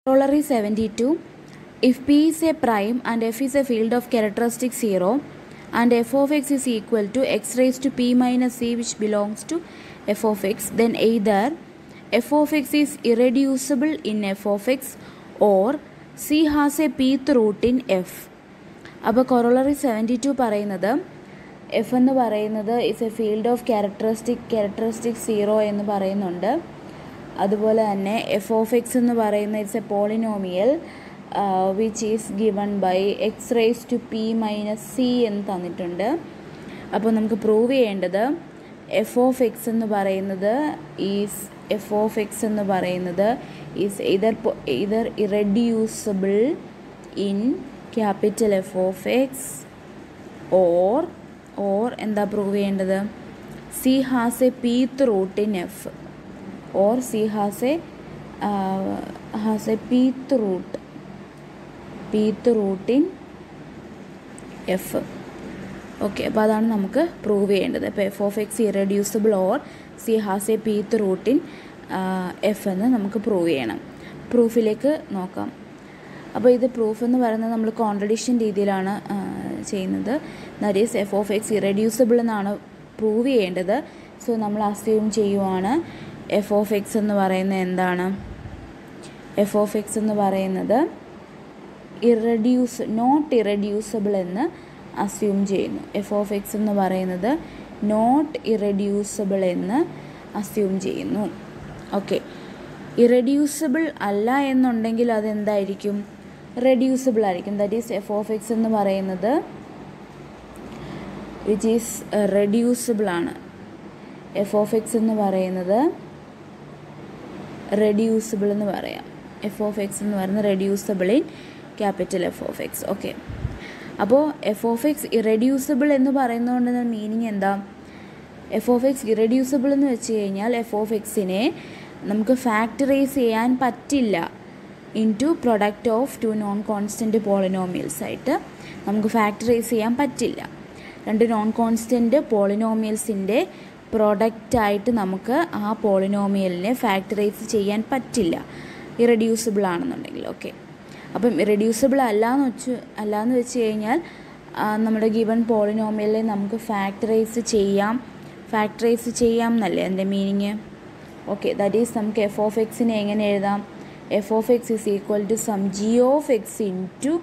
Corollary 72. If P is a prime and f is a field of characteristic 0 and f of x is equal to x raised to p minus c which belongs to f of x, then either f of x is irreducible in f of x or c has a pth root in f. അപ്പോൾ corollary 72 പറയുന്നത് F എന്ന് പറയുന്നത് is A field of characteristic 0 എന്ന് പറയുന്നുണ്ട്. അതുപോലെ തന്നെ F of X എന്ന് പറയുന്ന it's a polynomial which is given by x raise to P minus c എന്ന് തന്നിട്ടുണ്ട്. അപ്പോൾ നമുക്ക് പ്രൂവ് ചെയ്യേണ്ടത് എഫ് ഓഫ് എക്സ് എന്ന് പറയുന്നത് is either irreducible in capital F of X or എന്താ പ്രൂവ് ചെയ്യേണ്ടത്, C has a pth root in F or C has a pth root in f. Okay, അപ്പോൾ അതാണ് നമുക്ക് പ്രൂവ് ചെയ്യേണ്ടത്. അപ്പോൾ F of X irreducible or C has a pth root in F എന്ന് നമുക്ക് prove ചെയ്യണം. പ്രൂഫിലേക്ക് നോക്കാം. അപ്പോൾ ഇത് പ്രൂഫ് എന്ന് പറയുന്നത് നമ്മൾ കോൺട്രഡിക്ഷൻ രീതിയിലാണ് ചെയ്യുന്നത്. That is F of X irreducible എന്നാണ് പ്രൂവ് ചെയ്യേണ്ടത്. സോ നമ്മൾ അസ്യൂം ചെയ്യുവാണ് എഫ് ഓഫ് എക്സ് എന്ന് പറയുന്നത് എന്താണ്, എഫ് ഓഫ് എക്സ് എന്ന് പറയുന്നത് നോട്ട് ഇറെഡ്യൂസിബിൾ എന്ന് അസ്യൂം ചെയ്യുന്നു. എഫ് ഓഫ് എക്സ് എന്ന് പറയുന്നത് നോട്ട് ഇറെഡ്യൂസിബിൾ എന്ന് അസ്യൂം ചെയ്യുന്നു. ഓക്കെ, ഇറെഡ്യൂസിബിൾ അല്ല എന്നുണ്ടെങ്കിൽ അതെന്തായിരിക്കും, റെഡ്യൂസിബിൾ ആയിരിക്കും. That is F of X എന്ന് പറയുന്നത് വിച്ച് ഈസ് റെഡ്യൂസിബിൾ ആണ്. എഫ് ഓഫ് എക്സ് എന്ന് പറയുന്നത് റെഡ്യൂസിബിൾ എന്ന് പറയാം. എഫ് ഓഫ് എക്സ് എന്ന് പറയുന്നത് reducible in capital F of X. Okay, അപ്പോൾ എഫ് ഓഫ് എക്സ് ഇറെഡ്യൂസിബിൾ എന്ന് പറയുന്നതുകൊണ്ട് മീനിങ് എന്താ, എഫ് ഓഫ് എക്സ് ഇറെഡ്യൂസിബിൾ എന്ന് വെച്ച് കഴിഞ്ഞാൽ എഫ് ഓഫ് എക്സിനെ നമുക്ക് ഫാക്ടറൈസ് ചെയ്യാൻ പറ്റില്ല into product of two non constant polynomials ആയിട്ട് നമുക്ക് ഫാക്ടറൈസ് ചെയ്യാൻ പറ്റില്ല. രണ്ട് നോൺ കോൺസ്റ്റൻറ്റ് പോളിനോമിയൽസിൻ്റെ പ്രൊഡക്റ്റായിട്ട് നമുക്ക് ആ പോളിനോമിയലിനെ ഫാക്ടറൈസ് ചെയ്യാൻ പറ്റില്ല ഇറെഡ്യൂസിബിൾ ആണെന്നുണ്ടെങ്കിൽ. ഓക്കെ, അപ്പം ഇറെഡ്യൂസിബിൾ അല്ലാന്ന് വെച്ച് കഴിഞ്ഞാൽ നമ്മുടെ ഗിവൺ പോളിനോമിയലിനെ നമുക്ക് ഫാക്ടറൈസ് ചെയ്യാം എന്നല്ലേ എൻ്റെ മീനിങ്. ഓക്കെ, ദാറ്റ് ഈസ് നമുക്ക് എഫ് ഓഫ് എക്സിനെ എങ്ങനെ എഴുതാം, f of X is equal to some g of x into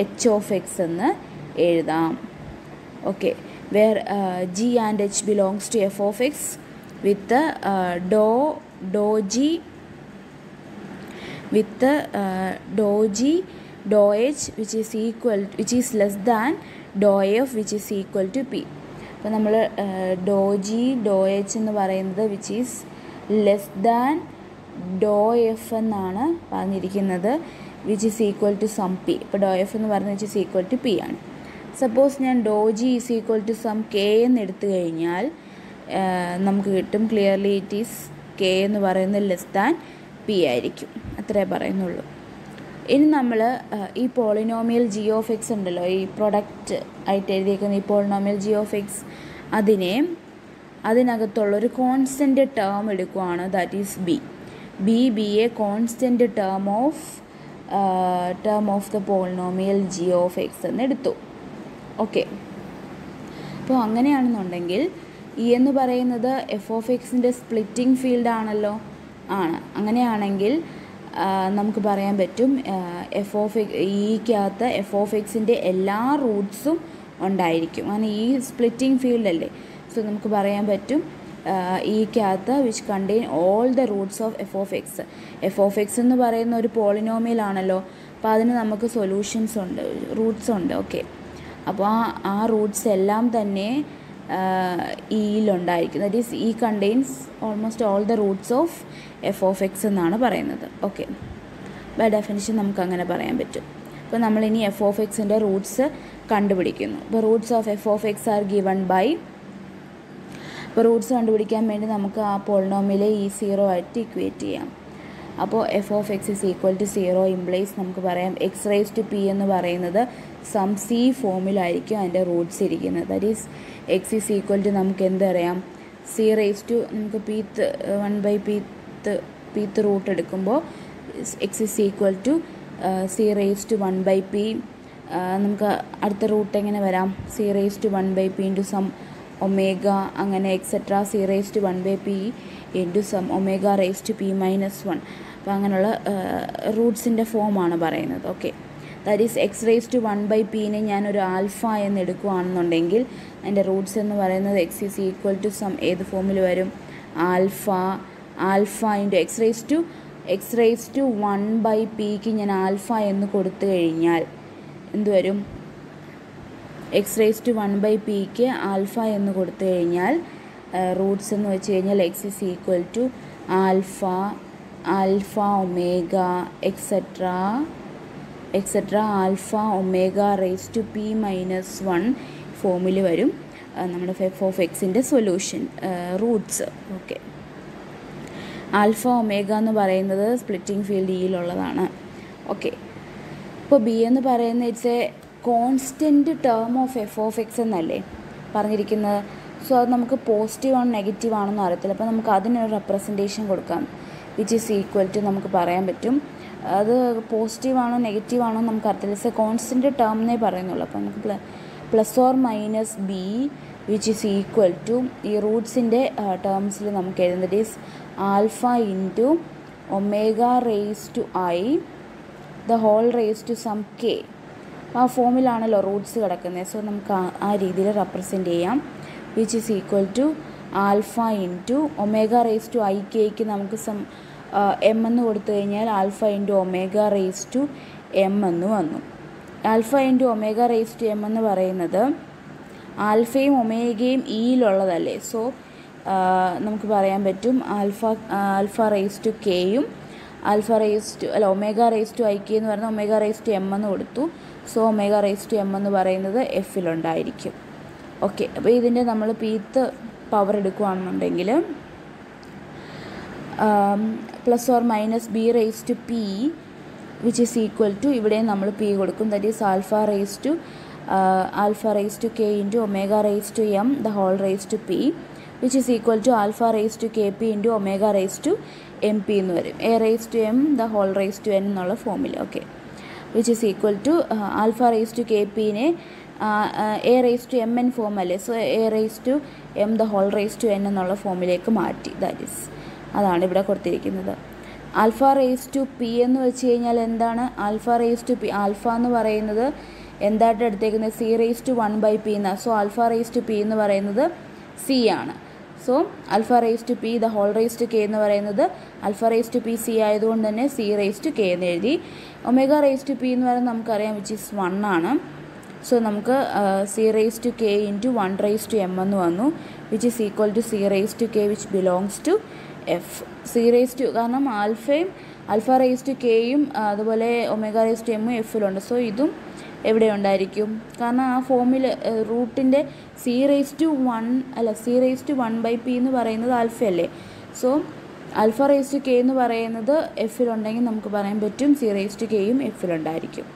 h of X എന്ന് എഴുതാം. Okay, where g and h belongs to f of x with the dou g dou h which is less than dou f which is equal to p. അപ്പോൾ നമ്മൾ dou g dou h എന്ന് പറയുന്നത് which is less than dou f എന്നാണ് പറഞ്ഞിരിക്കുന്നത്, which is equal to some p. ഇപ്പോൾ dou f എന്ന് പറയുന്നത് which is equal to p ആണ്. സപ്പോസ് ഞാൻ ഡോ G is equal to some K എന്ന് എടുത്തു കഴിഞ്ഞാൽ നമുക്ക് കിട്ടും ക്ലിയർലി ഇറ്റ് ഈസ് കെ എന്ന് പറയുന്നത് ലെസ് ദാൻ പി ആയിരിക്കും. അത്രേ പറയുന്നുള്ളൂ. ഇനി നമ്മൾ ഈ പോളിനോമിയൽ ജി ഓഫ് എക്സ് ഉണ്ടല്ലോ, ഈ പ്രൊഡക്റ്റ് ആയിട്ട് എഴുതിയേക്കുന്ന ഈ പോളിനോമിയൽ ജി ഓഫ് എക്സ്, അതിനകത്തുള്ളൊരു കോൺസ്റ്റൻ്റ് ടേം എടുക്കുവാണ്. That is B a constant term of the polynomial G of X എന്ന് എടുത്തു. ഓക്കെ, അപ്പോൾ അങ്ങനെയാണെന്നുണ്ടെങ്കിൽ ഇ എന്ന് പറയുന്നത് എഫ് ഓഫ് എക്സിൻ്റെ സ്പ്ലിറ്റിംഗ് ഫീൽഡ് ആണല്ലോ. അങ്ങനെയാണെങ്കിൽ നമുക്ക് പറയാൻ പറ്റും എഫ് ഓഫ് ഇക്കകത്ത് എഫ് ഓഫ് എക്സിൻ്റെ എല്ലാ റൂട്ട്സും ഉണ്ടായിരിക്കും. അങ്ങനെ ഈ സ്പ്ലിറ്റിംഗ് ഫീൽഡല്ലേ. സോ നമുക്ക് പറയാൻ പറ്റും ഇക്കകത്ത് which contain all the roots of F of X. F of X എന്ന് പറയുന്ന ഒരു പോളിനോമിയൽ ആണല്ലോ, അപ്പോൾ അതിന് നമുക്ക് സൊല്യൂഷൻസ് ഉണ്ട്, റൂട്ട്സ് ഉണ്ട്. ഓക്കെ, അപ്പോൾ ആ റൂട്ട്സ് എല്ലാം തന്നെ ഇയിലുണ്ടായിരിക്കും. That is E contains almost all the roots of F of X എന്നാണ് പറയുന്നത്. ഓക്കെ, ബൈ ഡെഫിനിഷൻ നമുക്ക് അങ്ങനെ പറയാൻ പറ്റും. അപ്പോൾ നമ്മളിനി എഫ് ഓഫ് എക്സിൻ്റെ റൂട്ട്സ് കണ്ടുപിടിക്കുന്നു. അപ്പോൾ roots of F of x are given by, അപ്പോൾ റൂട്ട്സ് കണ്ടുപിടിക്കാൻ വേണ്ടി നമുക്ക് ആ പോളിനോമിയലെ ഈ 0 ആയിട്ട് ഇക്വേറ്റ് ചെയ്യാം. അപ്പോൾ F of X is equal to 0 implies നമുക്ക് പറയാം എക്സ് റൈസ് ടു പി എന്ന് പറയുന്നത് സം സി ഫോമിലായിരിക്കും അതിൻ്റെ റൂട്ട്സ് ഇരിക്കുന്നത്. That is X is equal to നമുക്ക് എന്തറിയാം, സി റൈസ് ടു നമുക്ക് പീത്ത് 1/pth റൂട്ട് എടുക്കുമ്പോൾ X is equal to C raise to 1/p. നമുക്ക് അടുത്ത റൂട്ട് എങ്ങനെ വരാം? C raise to 1/p into some omega അങ്ങനെ etcetera C raise to 1/p into some omega raise to p-1. അപ്പോൾ അങ്ങനെയുള്ള റൂട്ട്സിൻ്റെ ഫോമാണ് പറയുന്നത്. Okay, that is X raise to 1/pനെ ഞാനൊരു ആൽഫ എന്ന് എടുക്കുകയാണെന്നുണ്ടെങ്കിൽ അതിൻ്റെ റൂട്ട്സ് എന്ന് പറയുന്നത് X is equal to some ഏത് ഫോമിൽ വരും? Alpha into X raise to 1/pക്ക് ഞാൻ ആൽഫ എന്ന് കൊടുത്തു കഴിഞ്ഞാൽ എന്ത് വരും? എക്സ് റേസ് ടു 1/pക്ക് ആൽഫ എന്ന് കൊടുത്തു കഴിഞ്ഞാൽ റൂട്ട്സ് എന്ന് വെച്ച് കഴിഞ്ഞാൽ X is equal to alpha omega etcetera alpha omega raise to p-1 ഫോമിൽ വരും നമ്മുടെ എഫ് ഓഫ് എക്സിൻ്റെ solution roots. Okay, alpha omega എന്ന് പറയുന്നത് സ്പ്ലിറ്റിംഗ് ഫീൽഡ് ഇയിലുള്ളതാണ്. ഓക്കെ, ഇപ്പോൾ ബി എന്ന് പറയുന്നത് it's A constant term of F of X എന്നല്ലേ പറഞ്ഞിരിക്കുന്നത്. സോ അത് നമുക്ക് പോസിറ്റീവ് ആണോ നെഗറ്റീവ് ആണെന്ന് അറിയത്തില്ല. അപ്പോൾ നമുക്ക് അതിനൊരു റെപ്രസെൻറ്റേഷൻ കൊടുക്കാം വിച്ച് ഈസ് ഈക്വൽ ടു നമുക്ക് പറയാൻ പറ്റും അത് പോസിറ്റീവ് ആണോ നെഗറ്റീവ് ആണോ നമുക്ക് അറിയത്തില്ല. ഇറ്റ്സ് എ കോൺസ്റ്റൻറ്റ് ടേം എന്നേ പറയുന്നുള്ളൂ. അപ്പോൾ നമുക്ക് plus or minus b which is equal to ഈ റൂട്ട്സിൻ്റെ ടേംസിൽ നമുക്ക് എഴുതുന്നത് is alpha into omega raise to i the whole raise to some k. ആ ഫോമിലാണല്ലോ റൂട്ട്സ് കിടക്കുന്നത്. സോ നമുക്ക് ആ രീതിയിൽ റെപ്രസെൻ്റ് ചെയ്യാം. Which is equal to alpha into omega raise to I കെക്ക് നമുക്ക് സം എം എന്ന് കൊടുത്തു കഴിഞ്ഞാൽ alpha into omega raise to M എന്ന് വന്നു. Alpha into omega raise to M എന്ന് പറയുന്നത് ആൽഫയും ഒമേഗയും ഇയിലുള്ളതല്ലേ. സോ നമുക്ക് പറയാൻ പറ്റും ആൽഫ റേസ് ടു കെയും omega raise to I K എന്ന് പറയുന്നത് ഒമേഗ റേസ് ടു എം എന്ന് കൊടുത്തു. So omega raise to M എന്ന് പറയുന്നത് എഫിലുണ്ടായിരിക്കും. ഓക്കെ, അപ്പോൾ ഇതിൻ്റെ നമ്മൾ പീത്ത് പവർ എടുക്കുകയാണെന്നുണ്ടെങ്കിൽ plus or minus B raise to P which is equal to ഇവിടെ നമ്മൾ പി കൊടുക്കും. That is alpha raise to K into omega raise to M the whole raise to P which is equal to alpha raise to K P into omega raise to M P എന്ന് വരും. A raise to M the whole raise to N എന്നുള്ള ഫോമിൽ. Okay, which is equal to alpha raise to K പിനെ A raise to M N form അല്ലേ. So A raise to M the whole raise to N എന്നുള്ള ഫോമിലേക്ക് മാറ്റി. That is അതാണ് ഇവിടെ കൊടുത്തിരിക്കുന്നത്. ആൽഫ റേസ് ടു പി എന്ന് വെച്ച് കഴിഞ്ഞാൽ എന്താണ്? Alpha raise to p alpha എന്ന് പറയുന്നത് എന്തായിട്ട് എടുത്തേക്കുന്നത്? സി റേസ് ടു 1/p എന്നാണ്. So alpha raise to p എന്ന് പറയുന്നത് സി ആണ്. So alpha raise to p the whole raise to K എന്ന് പറയുന്നത് alpha raise to p c ആയതുകൊണ്ട് തന്നെ സി റേസ് ടു കെ എന്ന് എഴുതി. ഒമേഗ റേസ് ടു പി എന്ന് പറയുന്നത് നമുക്കറിയാം വിച്ച് ഈസ് 1 ആണ്. സോ നമുക്ക് c raise to K into 1 raise to M എന്ന് വന്നു which is equal to C raise to k which belongs to f. C raise to കാരണം ആൽഫ റേസ് ടു കെയും അതുപോലെ ഒമേഗ റേസ് ടു എമ്മും എഫിലുണ്ട്. So ഇതും എവിടെ ഉണ്ടായിരിക്കും? കാരണം ആ ഫോമിൽ റൂട്ടിൻ്റെ സി റേസ് ടു 1/p എന്ന് പറയുന്നത് ആൽഫയല്ലേ. So alpha raise to K എന്ന് പറയുന്നത് എഫിലുണ്ടെങ്കിൽ നമുക്ക് പറയാൻ പറ്റും സി റേസ് ടു കെയും എഫിലുണ്ടായിരിക്കും.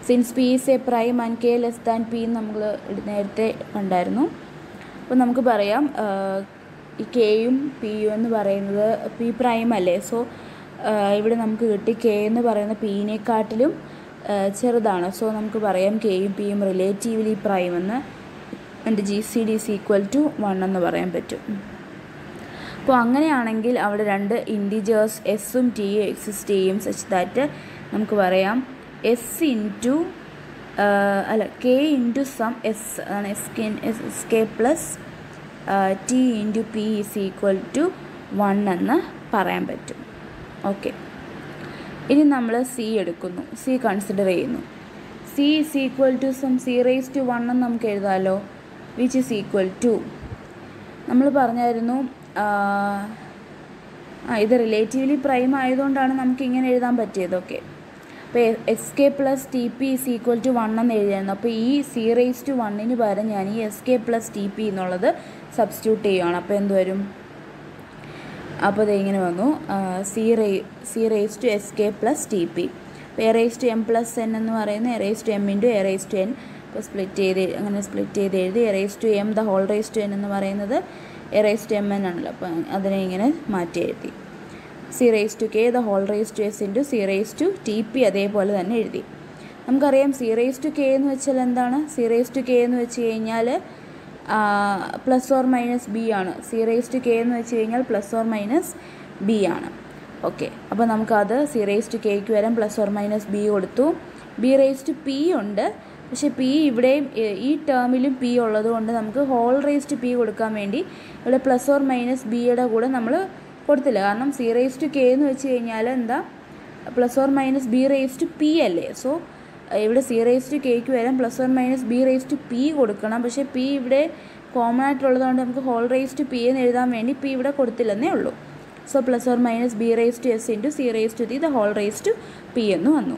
Since P is a prime and K less than P നമ്മൾ നേരത്തെ കണ്ടായിരുന്നു. അപ്പോൾ നമുക്ക് പറയാം ഈ കെയും പിയും എന്ന് പറയുന്നത് പി പ്രൈം അല്ലേ. സോ ഇവിടെ നമുക്ക് കിട്ടി കെ എന്ന് പറയുന്ന പിന്നെക്കാട്ടിലും ചെറുതാണ്. സോ നമുക്ക് പറയാം കെയും പിയും റിലേറ്റീവ്ലി പ്രൈം എന്ന്. എൻ്റെ GCD ഈസ് ഈക്വൽ ടു 1 എന്ന് പറയാൻ പറ്റും. അപ്പോൾ അങ്ങനെയാണെങ്കിൽ അവിടെ രണ്ട് ഇൻറ്റിജേഴ്സ് എസ്സും ടിയും എക്സിസ്റ്റ് ചെയ്യും സച്ച് ദാറ്റ് നമുക്ക് പറയാം കെ ഇൻറ്റു സം എസ് അതാണ് s K plus t into p is equal to 1 എന്ന് പറയാൻ പറ്റും. ഓക്കെ, ഇനി നമ്മൾ സി എടുക്കുന്നു, സി കൺസിഡർ ചെയ്യുന്നു. C is equal to some c raise to 1 എന്ന് നമുക്ക് എഴുതാമല്ലോ. വിച്ച് ഈസ് ഈക്വൽ ടു നമ്മൾ പറഞ്ഞായിരുന്നു ഇത് റിലേറ്റീവ്ലി പ്രൈം ആയതുകൊണ്ടാണ് നമുക്ക് ഇങ്ങനെ എഴുതാൻ പറ്റിയത്. ഓക്കെ, അപ്പോൾ s K plus T p is equal to 1 എന്ന് എഴുതിയായിരുന്നു. അപ്പോൾ ഈ സി റേസ് ടു 1 പകരം ഞാൻ ഈ S K plus T P എന്നുള്ളത് സബ്സ്റ്റിറ്റ്യൂട്ട് ചെയ്യുകയാണ്. അപ്പോൾ എന്ത് വരും? അപ്പോൾ ഇത് ഇങ്ങനെ വന്നു C raise to S K plus T P. അപ്പോൾ A raise to M plus N എന്ന് പറയുന്നത് A raise to M into A raise to N. അപ്പോൾ സ്പ്ലിറ്റ് ചെയ്ത് എഴുതി A raise to M the whole raise to N എന്ന് പറയുന്നത് A raise to M N ആണല്ലോ. അപ്പോൾ അതിനെ ഇങ്ങനെ മാറ്റി എഴുതി. C raise to k the whole raise to s into c raise to t p അതേപോലെ തന്നെ എഴുതി. നമുക്കറിയാം സി റേസ് ടു കെ എന്ന് വെച്ചാൽ എന്താണ്? സി റേസ് ടു കെ എന്ന് വെച്ച് കഴിഞ്ഞാൽ പ്ലസ് ഓർ മൈനസ് ബി ആണ്. സി റേസ് ടു കെ എന്ന് വെച്ച് കഴിഞ്ഞാൽ പ്ലസ് ഓർ മൈനസ് ബി ആണ്. ഓക്കെ, അപ്പോൾ നമുക്കത് സി റേസ് ടു കെക്ക് വരാൻ പ്ലസ് ഓർ മൈനസ് ബി കൊടുത്തു. ബി റേസ് ടു പി ഉണ്ട്, പക്ഷേ പി ഇവിടെയും ഈ ടേമിലും പി ഉള്ളത് കൊണ്ട് നമുക്ക് ഹോൾ റേസ് ടു പി കൊടുക്കാൻ വേണ്ടി ഇവിടെ പ്ലസ് ഓർ മൈനസ് ബിയുടെ കൂടെ നമ്മൾ കൊടുത്തില്ല. കാരണം സി റേസ് ടു കെ എന്ന് വെച്ച് കഴിഞ്ഞാൽ എന്താ plus or minus B raise to p അല്ലേ. സോ ഇവിടെ സി റേസ് ടു കെക്ക് വരാൻ plus or minus B raise to p കൊടുക്കണം. പക്ഷേ പി ഇവിടെ കോമൺ ആയിട്ടുള്ളത് കൊണ്ട് നമുക്ക് ഹോൾ റേസ് ടു പി എന്ന് എഴുതാൻ വേണ്ടി പി ഇവിടെ കൊടുത്തില്ലെന്നേ ഉള്ളൂ. So plus or minus B raise to s into c raise to the whole raise to p എന്ന് വന്നു.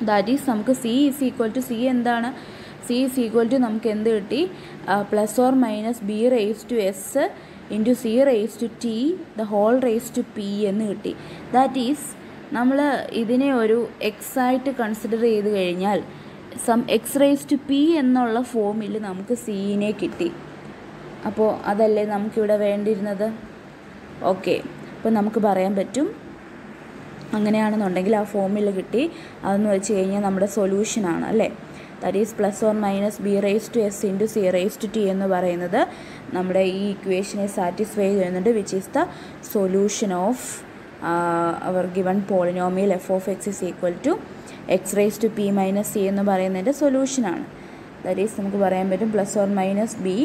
ദാറ്റ് ഈസ് നമുക്ക് c is equal to c എന്താണ്? സി ഈസ് ഈക്വൽ ടു നമുക്ക് എന്ത് കിട്ടി? Plus or minus B raise to s into c raise to t the whole raise to p എന്ന് കിട്ടി. That is നമ്മൾ ഇതിനെ ഒരു എക്സ് ആയിട്ട് കൺസിഡർ ചെയ്ത് കഴിഞ്ഞാൽ എക്സ് റേസ് ടു പി എന്നുള്ള ഫോമിൽ നമുക്ക് സീനെ കിട്ടി. അപ്പോൾ അതല്ലേ നമുക്കിവിടെ വേണ്ടിയിരുന്നത്. ഓക്കെ, അപ്പോൾ നമുക്ക് പറയാൻ പറ്റും അങ്ങനെയാണെന്നുണ്ടെങ്കിൽ ആ ഫോമിൽ കിട്ടി. അതെന്ന് വെച്ച് കഴിഞ്ഞാൽ നമ്മുടെ സൊല്യൂഷനാണ് അല്ലേ. That is plus or minus B raise to s into c raise to t എന്ന് പറയുന്നത് നമ്മുടെ ഈ ഇക്വേഷനെ സാറ്റിസ്ഫൈ ചെയ്യുന്നുണ്ട്, which is the solution of our given polynomial f of X is equal to X raise to P minus c എന്ന് പറയുന്നതിൻ്റെ സൊല്യൂഷനാണ്. That is നമുക്ക് പറയാൻ പറ്റും plus or minus b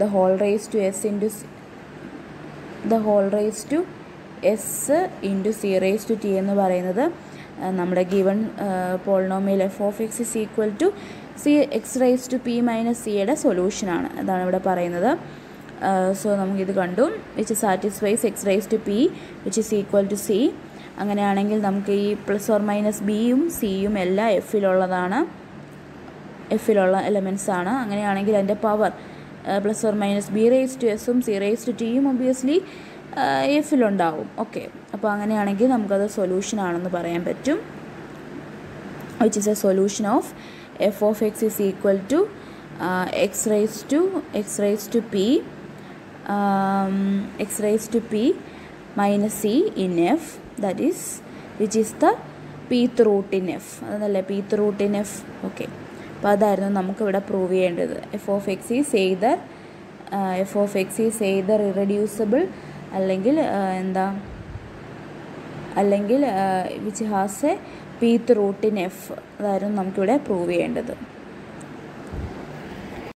the whole raise to s into the whole raise to s into c raise to t എന്ന് പറയുന്നത് നമ്മുടെ given polynomial f of X is equal to c x raise to P minus സിയുടെ സൊല്യൂഷനാണ്. അതാണ് ഇവിടെ പറയുന്നത്. So നമുക്കിത് കണ്ടു, which satisfies x raise to P which is equal to c. അങ്ങനെയാണെങ്കിൽ നമുക്ക് ഈ പ്ലസ് ഓർ മൈനസ് ബിയും സിയും എല്ലാം എഫിലുള്ള എലമെൻറ്റ്സ് ആണ്. അങ്ങനെയാണെങ്കിൽ അതിൻ്റെ power plus or minus B raise to എസും സി റേസ് ടു ടിയും ഒബ്വിയസ്ലി എഫിലുണ്ടാവും. ഓക്കെ, അപ്പോൾ അങ്ങനെയാണെങ്കിൽ നമുക്കത് സൊല്യൂഷനാണെന്ന് പറയാൻ പറ്റും. Which is a solution of F of X is equal to X raise to P minus C in F. That is which is the pth root in F. അതല്ലേ pth root in F. Okay, അപ്പോൾ അതായിരുന്നു നമുക്കിവിടെ prove ചെയ്യേണ്ടത്. F of X is either irreducible അല്ലെങ്കിൽ which has a pth root in f. അതായിരുന്നു നമുക്കിവിടെ prove ചെയ്യേണ്ടത്.